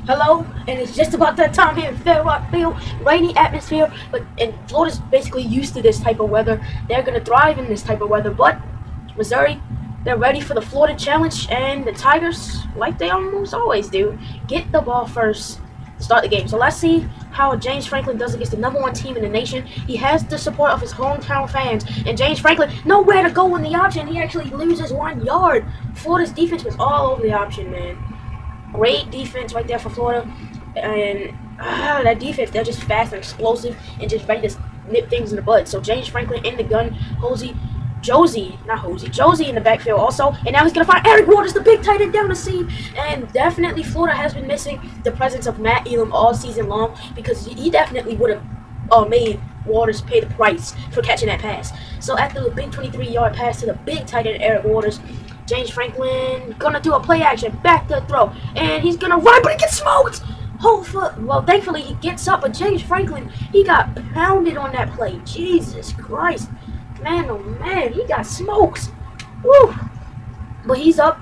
Hello, and it's just about that time here in Fairrock Field. Rainy atmosphere, and Florida's basically used to this type of weather. They're gonna thrive in this type of weather. But Missouri, they're ready for the Florida challenge, and the Tigers, like they almost always do, get the ball first to start the game. So let's see how James Franklin does against the #1 team in the nation. He has the support of his hometown fans, and James Franklin nowhere to go in the option. He actually loses 1 yard. Florida's defense was all over the option, man. Great defense right there for Florida, and that defense, they're just fast and explosive and just ready to nip things in the bud. So James Franklin in the gun, Josie in the backfield also, and now he's going to find Eric Waters, the big tight end, down the seam. And definitely Florida has been missing the presence of Matt Elam all season long, because he definitely would have made Waters pay the price for catching that pass. So after the big 23-yard pass to the big tight end Eric Waters, James Franklin gonna do a play action, back to throw, and he's gonna run, but he gets smoked! Well, thankfully he gets up, but James Franklin, he got pounded on that play. Jesus Christ. Man, oh man, he got smoked. Woo! But he's up,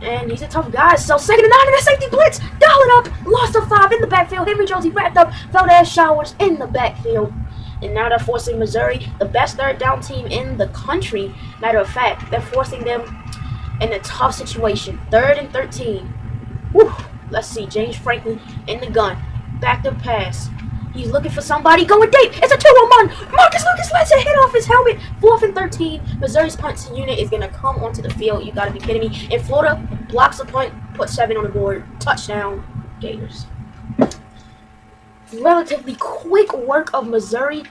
and he's a tough guy. So 2nd and 9 in the safety blitz, dial it up, lost a 5 in the backfield. Henry Josie wrapped up, Valdez Showers in the backfield. And now they're forcing Missouri, the best third down team in the country. Matter of fact, they're forcing them in a tough situation. 3rd and 13. Woo. Let's see. James Franklin in the gun. Back to pass. He's looking for somebody going deep. It's a 2-on-1. Marcus Lucas lets it hit off his helmet. 4th and 13. Missouri's punt unit is going to come onto the field. You got to be kidding me. And Florida blocks the punt, puts 7 on the board. Touchdown, Gators. Relatively quick work of Missouri.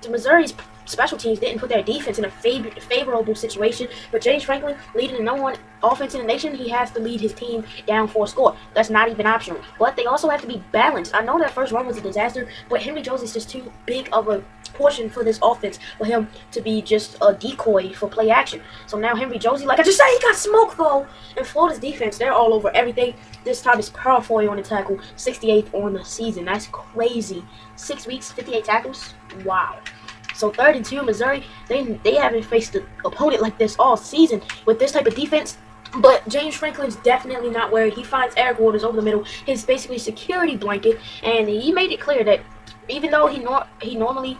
Missouri's special teams didn't put their defense in a favorable situation, but James Franklin, leading the #1 offense in the nation, he has to lead his team down for a score. That's not even optional. But they also have to be balanced. I know that first run was a disaster, but Henry Josie's just too big of a portion for this offense for him to be just a decoy for play action. So now Henry Josie, like I just said, he got smoked though. And Florida's defense, they're all over everything. This time it's Parafoy on the tackle, 68th on the season. That's crazy. 6 weeks, 58 tackles. Wow. So 3rd and 2, Missouri, they haven't faced an opponent like this all season with this type of defense. But James Franklin's definitely not worried. He finds Eric Waters over the middle, his basically security blanket, and he made it clear that even though he normally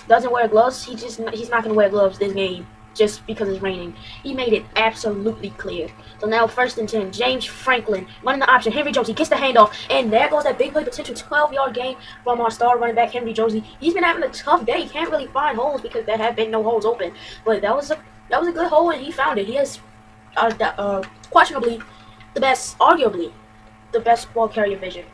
doesn't wear gloves, he's not going to wear gloves this game just because it's raining. He made it absolutely clear. So now 1st and 10, James Franklin running the option. Henry Josie gets the handoff, and there goes that big play potential 12-yard gain from our star running back Henry Josie. He's been having a tough day. He can't really find holes because there have been no holes open. But that was a good hole, and he found it. He has questionably arguably the best ball carrier vision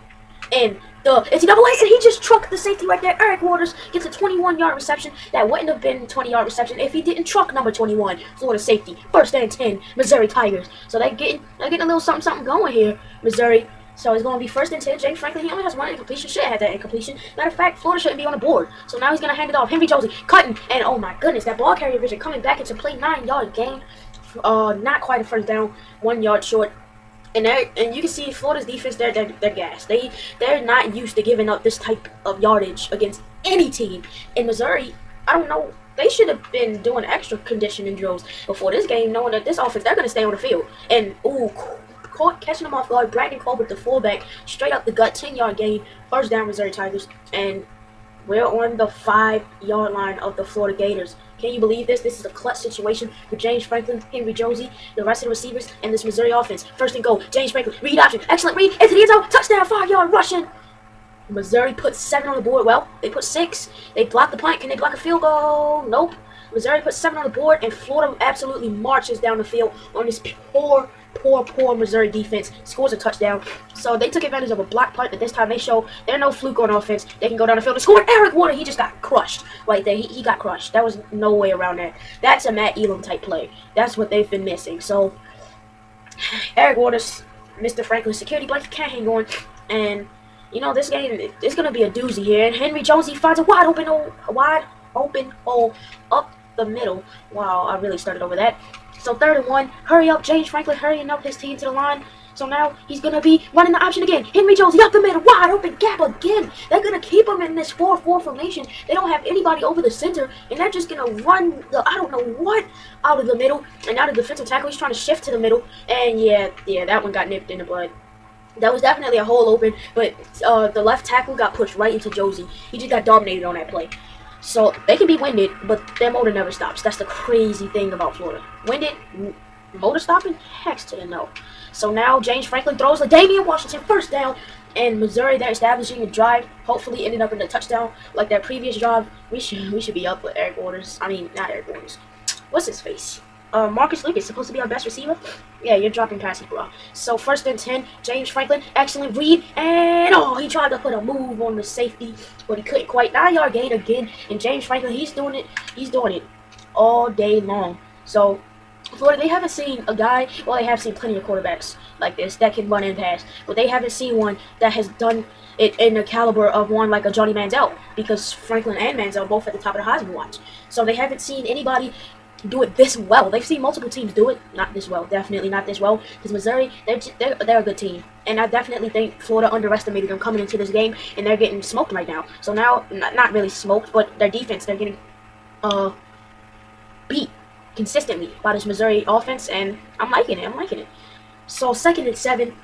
in the NCAA, and he just trucked the safety right there. Eric Waters gets a 21-yard reception. That wouldn't have been a 20-yard reception if he didn't truck number 21, Florida safety. 1st and 10, Missouri Tigers. So they're getting a little something going here, Missouri. So it's going to be 1st and 10. James Franklin, he only has 1 incompletion. Should have had that incompletion. Matter of fact, Florida shouldn't be on the board. So now he's going to hand it off. Henry Josie cutting, and oh my goodness, that ball carrier vision coming back into play. 9-yard gain. Not quite a 1st down, 1 yard short. And you can see Florida's defense, they're gassed. They're not used to giving up this type of yardage against any team. In Missouri, I don't know, they should have been doing extra conditioning drills before this game, knowing that this offense, they're going to stay on the field. And catching them off guard, Brandon Colbert, the fullback, straight up the gut, 10-yard gain, 1st down Missouri Tigers, and we're on the 5-yard line of the Florida Gators. Can you believe this? This is a clutch situation with James Franklin, Henry Josie, the rest of the receivers, and this Missouri offense. 1st and goal. James Franklin, read option. Excellent read. Into the end zone. Touchdown, 5-yard rushing. Missouri puts 7 on the board. Well, they put 6. They block the punt. Can they block a field goal? Nope. Missouri puts 7 on the board, and Florida absolutely marches down the field on this poor Missouri defense. Scores a touchdown. So they took advantage of a block punt, but this time they show they're no fluke on offense. They can go down the field and score. Eric Waters, he just got crushed right there. He got crushed. There was no way around that. That's a Matt Elam type play. That's what they've been missing. So Eric Waters, Mr. Franklin's security blanket can't hang on, and you know this game is gonna be a doozy here. And Henry Josie finds a wide open hole up the middle. Wow, I really started over that. So 3rd and 1, hurry up, James Franklin hurrying up his team to the line. So now he's going to be running the option again. Henry Josie up the middle, wide open gap again. They're going to keep him in this 4-4 formation. They don't have anybody over the center, and they're just going to run the, I don't know what, out of the middle. And now the defensive tackle, he's trying to shift to the middle. And yeah, that one got nipped in the bud. That was definitely a hole open, but the left tackle got pushed right into Josie. He just got dominated on that play. So they can be winded, but their motor never stops. That's the crazy thing about Florida. Winded, motor stopping? Heck to the no. So now James Franklin throws to Damian Washington, first down. And Missouri, they're establishing a drive. Hopefully ended up in a touchdown like that previous drive. We should be up with Eric Waters. I mean, not Eric Waters. What's his face? Marcus Lucas, supposed to be our best receiver. Yeah, you're dropping passes, bro. So first and 10, James Franklin, excellent read, and he tried to put a move on the safety, but he couldn't quite. 9-yard gain again, and James Franklin, he's doing it all day long. So Florida, they haven't seen a guy. Well, they have seen plenty of quarterbacks like this that can run and pass, but they haven't seen one that has done it in the caliber of one like a Johnny Manziel, because Franklin and Manziel both at the top of the Heisman watch. So they haven't seen anybody do it this well. They've seen multiple teams do it, not this well, definitely not this well, because Missouri, they're a good team, and I definitely think Florida underestimated them coming into this game, and they're getting smoked right now. So now, not really smoked, but their defense, they're getting beat consistently by this Missouri offense, and I'm liking it. So second and 7,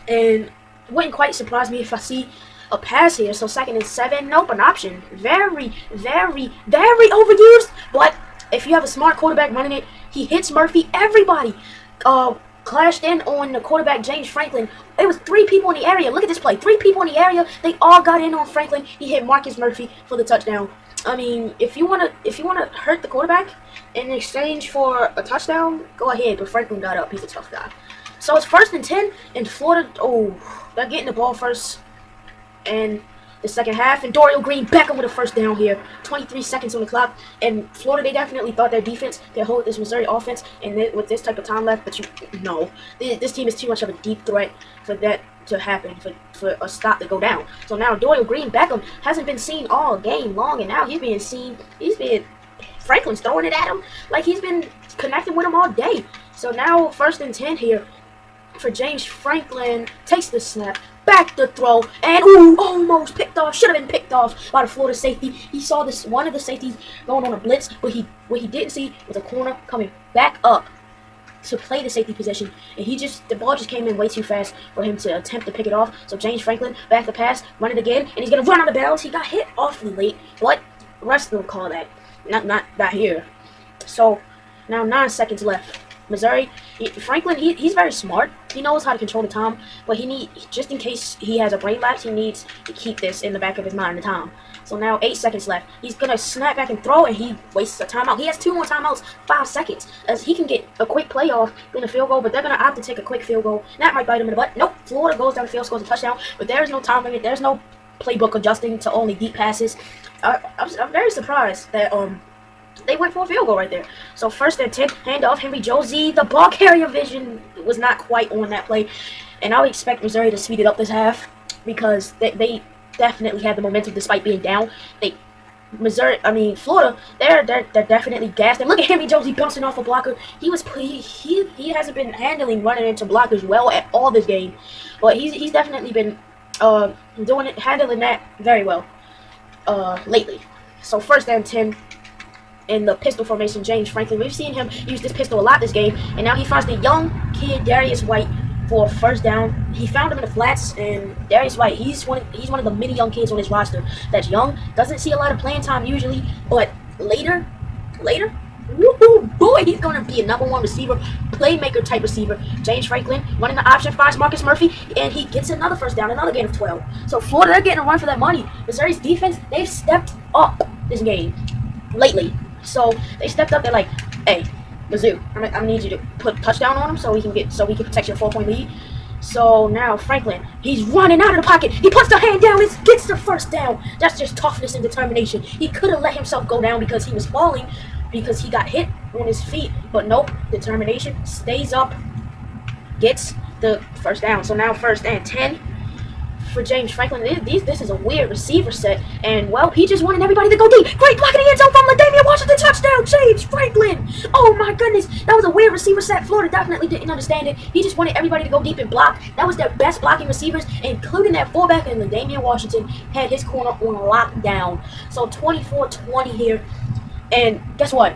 and wouldn't quite surprise me if I see a pass here. So second and 7, nope, an option. Very, very, very overused, but if you have a smart quarterback running it, he hits Murphy. Everybody clashed in on the quarterback, James Franklin. It was 3 people in the area. Look at this play. 3 people in the area. They all got in on Franklin. He hit Marcus Murphy for the touchdown. I mean, if you wanna hurt the quarterback in exchange for a touchdown, go ahead. But Franklin got up. He's a tough guy. So it's first and 10, and Florida, they're getting the ball first. And the second half, and Dorial Green back with a first down here. 23 seconds on the clock, and Florida, they definitely thought their defense could hold this Missouri offense, and with this type of time left, but this team is too much of a deep threat for that to happen, for a stop to go down. So now Dorial Green Beckham hasn't been seen all game long, and now Franklin's throwing it at him like he's been connecting with him all day. So now first and 10 here for James Franklin, takes the snap, back the throw, and almost picked off. Should have been picked off by the Florida safety. He saw one of the safeties going on a blitz, but what he didn't see was a corner coming back up to play the safety position, and the ball just came in way too fast for him to attempt to pick it off. So James Franklin back the pass, run it again, and he's gonna run out of bounds. He got hit awfully late, but the rest don't call that. Not here. So now 9 seconds left. Missouri, Franklin, he's very smart. He knows how to control the time, but just in case he has a brain lapse, he needs to keep this in the back of his mind, the time. So now 8 seconds left. He's going to snap back and throw, and he wastes a timeout. He has 2 more timeouts, 5 seconds, as he can get a quick playoff in a field goal, but they're going to opt to take a quick field goal. That might bite him in the butt. Nope, Florida goes down the field, scores a touchdown, but there's no time limit. There's no playbook adjusting to only deep passes. I'm very surprised that they went for a field goal right there. So first and 10, handoff, Henry Josie. The ball carrier vision was not quite on that play. And I would expect Missouri to speed it up this half, because they definitely had the momentum despite being down. Florida, they're definitely gassed. And look at Henry Josie bouncing off a blocker. He hasn't been handling running into blockers well at all this game. But he's definitely been handling that very well lately. So first and 10. In the pistol formation, James Franklin. We've seen him use this pistol a lot this game, and now he finds the young kid Darius White for a first down. He found him in the flats, and Darius White, he's one of the many young kids on his roster that's young, doesn't see a lot of playing time usually, but later, woohoo, boy, he's gonna be a #1 receiver, playmaker type receiver. James Franklin running the option, finds Marcus Murphy, and he gets another first down, another gain of 12. So Florida, they're getting a run for that money. Missouri's defense, they've stepped up this game lately. So they stepped up. They're like, "Hey, Mizzou, I'm gonna need you to put a touchdown on him so we can protect your 4-point lead." So now Franklin, he's running out of the pocket. He puts the hand down and gets the first down. That's just toughness and determination. He could have let himself go down because he was falling, because he got hit on his feet. But nope, determination, stays up, gets the first down. So now first and 10. For James Franklin, this is a weird receiver set, and well, he just wanted everybody to go deep. Great block in the end zone from Damian Washington, touchdown, James Franklin. Oh my goodness, that was a weird receiver set. Florida definitely didn't understand it. He just wanted everybody to go deep and block. That was their best blocking receivers, including that fullback, and Damian Washington had his corner on lockdown. So 24-20 here, and guess what?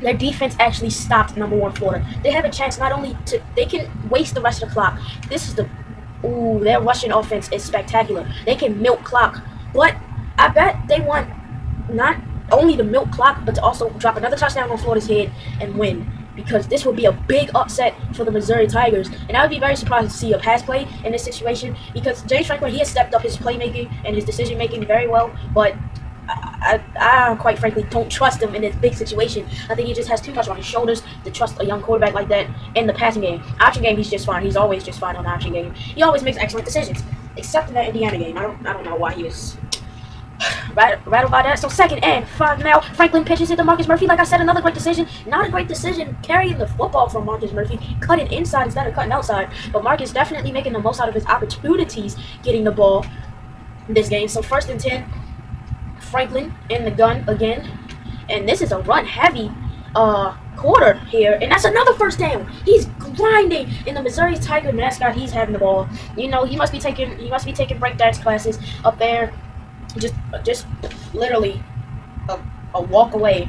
Their defense actually stopped #1 Florida. They have a chance not only they can waste the rest of the clock. This is the Ooh, their rushing offense is spectacular. They can milk clock. But I bet they want not only to milk clock, but to also drop another touchdown on Florida's head and win. Because this would be a big upset for the Missouri Tigers. And I would be very surprised to see a pass play in this situation. Because James Franklin, he has stepped up his playmaking and his decision-making very well. But I quite frankly don't trust him in this big situation. I think he just has too much on his shoulders to trust a young quarterback like that in the passing game. Option game, he's just fine. He's always just fine on the option game. He always makes excellent decisions. Except in that Indiana game. I don't know why he was rattled by that. So 2nd and 5 now. Franklin pitches it to Marcus Murphy. Like I said, another great decision. Not a great decision carrying the football from Marcus Murphy. Cutting inside instead of cutting outside. But Marcus definitely making the most out of his opportunities getting the ball in this game. So 1st and 10. Franklin in the gun again. And this is a run-heavy quarter here. And that's another 1st down. He's grinding. In the Missouri Tiger mascot, he's having the ball. You know, he must be taking breakdance classes up there. Just literally a walk away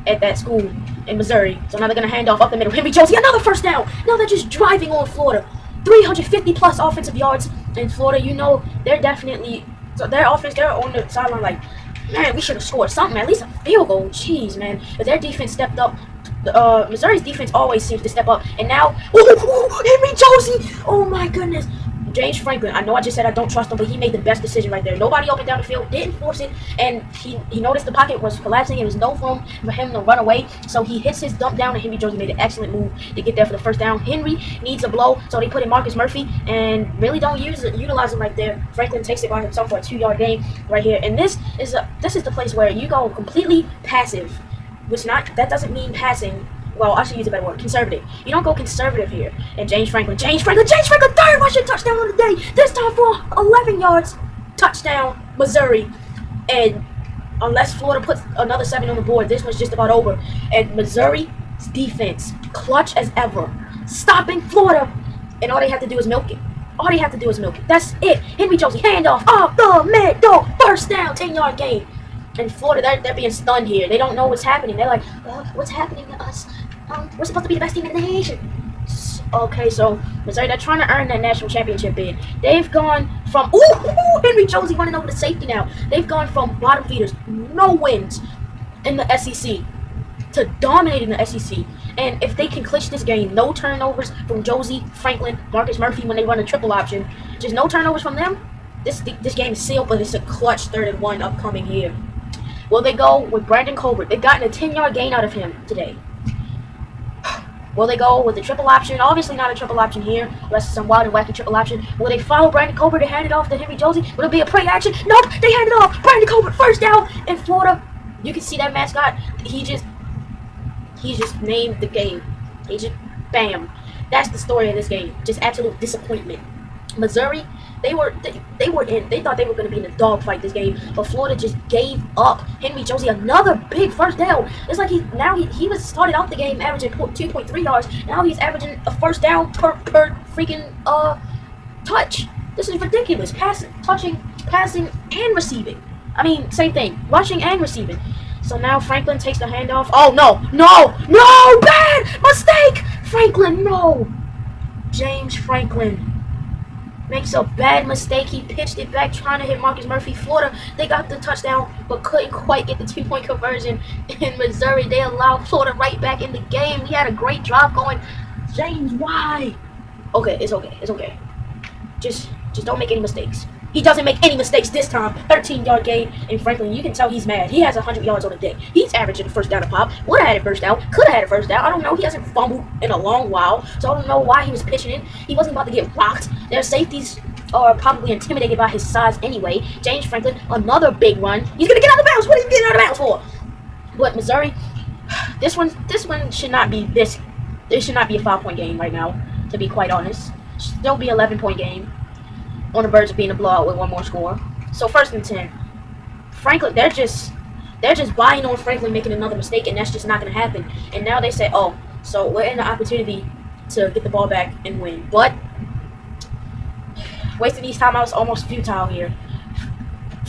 at that school in Missouri. So now they're going to hand off up the middle. Henry Josie, another 1st down. Now they're just driving on Florida. 350-plus offensive yards in Florida. You know, they're definitely, so their offense, they're on the sideline like, man, we should have scored something, at least a field goal. Jeez, man. But their defense stepped up. Missouri's defense always seems to step up. And now, Henry Josie. Oh, my goodness. James Franklin, I know I just said I don't trust him, but he made the best decision right there. Nobody opened down the field, didn't force it, and he noticed the pocket was collapsing. There was no room for him to run away, so he hits his dump down, and Henry Josie made an excellent move to get there for the 1st down. Henry needs a blow, so they put in Marcus Murphy, and really don't utilize him right there. Franklin takes it by himself for a 2-yard gain right here, and this is the place where you go completely passive, that doesn't mean passing. Well, I should use a better word. Conservative. You don't go conservative here. And James Franklin, 3rd rushing touchdown on the day. This time for 11 yards. Touchdown, Missouri. And unless Florida puts another 7 on the board, this was just about over. And Missouri's defense, clutch as ever, stopping Florida. And all they have to do is milk it. That's it. Henry Josie, handoff off the middle. 1st down, 10-yard gain. And Florida, they're being stunned here. They don't know what's happening. They're like, what's happening to us? We're supposed to be the best team in the nation. Okay, so Missouri, they're trying to earn that national championship bid. They've gone from, Henry Josie running over the safety now. They've gone from bottom feeders, no wins in the SEC, to dominating the SEC. And if they can clinch this game, no turnovers from Josie, Franklin, Marcus Murphy when they run a triple option, just no turnovers from them, this game is sealed, but it's a clutch 3rd and 1 upcoming here. Will they go with Brandon Colbert? They've gotten a 10-yard gain out of him today. Will they go with the triple option? Obviously not a triple option here, unless it's some wild and wacky triple option. Will they follow Brandon Colbert and hand it off to Henry Josie? Will it be a play action? Nope, they hand it off. Brandon Colbert, 1st down in Florida. You can see that mascot. He just named the game. He just, bam. That's the story of this game. Just absolute disappointment. Missouri, they thought they were going to be in a dogfight this game, but Florida just gave up. Henry Josie, another big 1st down. It's like he was started out the game averaging 2.3 yards. Now he's averaging a 1st down per freaking touch. This is ridiculous. Passing, and receiving. I mean, same thing. Rushing and receiving. So now Franklin takes the handoff. Oh no, bad mistake. Franklin, no. James Franklin makes a bad mistake. He pitched it back trying to hit Marcus Murphy. Florida, they got the touchdown, but couldn't quite get the 2-point conversion. In Missouri, they allowed Florida right back in the game. We had a great drive going. James, why? Okay, it's okay. Just don't make any mistakes. He doesn't make any mistakes this time. 13-yard gain. And Franklin, you can tell he's mad. He has 100 yards on the day. He's averaging 1st down a pop. Would have had a 1st down. Could have had a 1st down. I don't know. He hasn't fumbled in a long while. So I don't know why he was pitching it. He wasn't about to get rocked. Their safeties are probably intimidated by his size anyway. James Franklin, another big run. He's going to get out of bounds. What are you getting out of bounds for? But Missouri, this one should not be this. This should not be a 5-point game right now, to be quite honest. Should still be 11-point game. On the verge of being a blowout with 1 more score. So 1st and 10. Franklin, they're just buying on Franklin making another mistake, and that's just not going to happen. And now they say, oh, so we're in the opportunity to get the ball back and win. But wasting these timeouts almost futile here.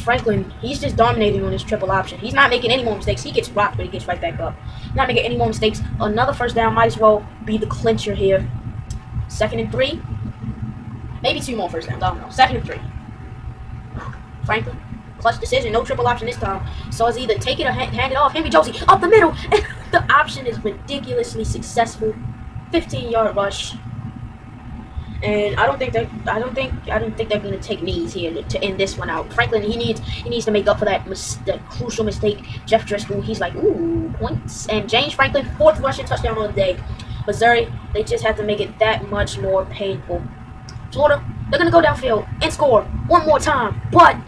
Franklin, he's just dominating on this triple option. He's not making any more mistakes. He gets rocked, but he gets right back up. Not making any more mistakes. Another 1st down might as well be the clincher here. 2nd and 3. Maybe 2 more first downs. I don't know. 2nd and 3. Franklin, clutch decision. No triple option this time. So it's either take it or hand it off. Henry Josie up the middle, and the option is ridiculously successful. 15-yard rush. And I don't think they're gonna take knees here to end this one out. Franklin, he needs to make up for that crucial mistake. Jeff Driscoll, he's like, ooh, points. And James Franklin, 4th rushing touchdown on the day. Missouri, they just have to make it that much more painful. Florida, they're gonna go downfield and score one more time, but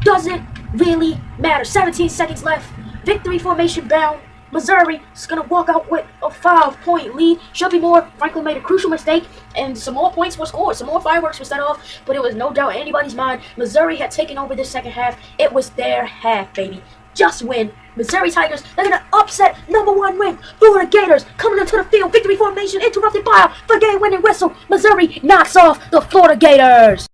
doesn't really matter. 17 seconds left. Victory formation bound. Missouri is going to walk out with a 5-point lead. Should be more. Franklin made a crucial mistake, and some more points were scored. Some more fireworks were set off, but it was no doubt in anybody's mind. Missouri had taken over this second half. It was their half, baby. Just win. Missouri Tigers, they're going to upset #1 ranked Florida Gators. Coming into the field, victory formation interrupted by a game-winning whistle. Missouri knocks off the Florida Gators.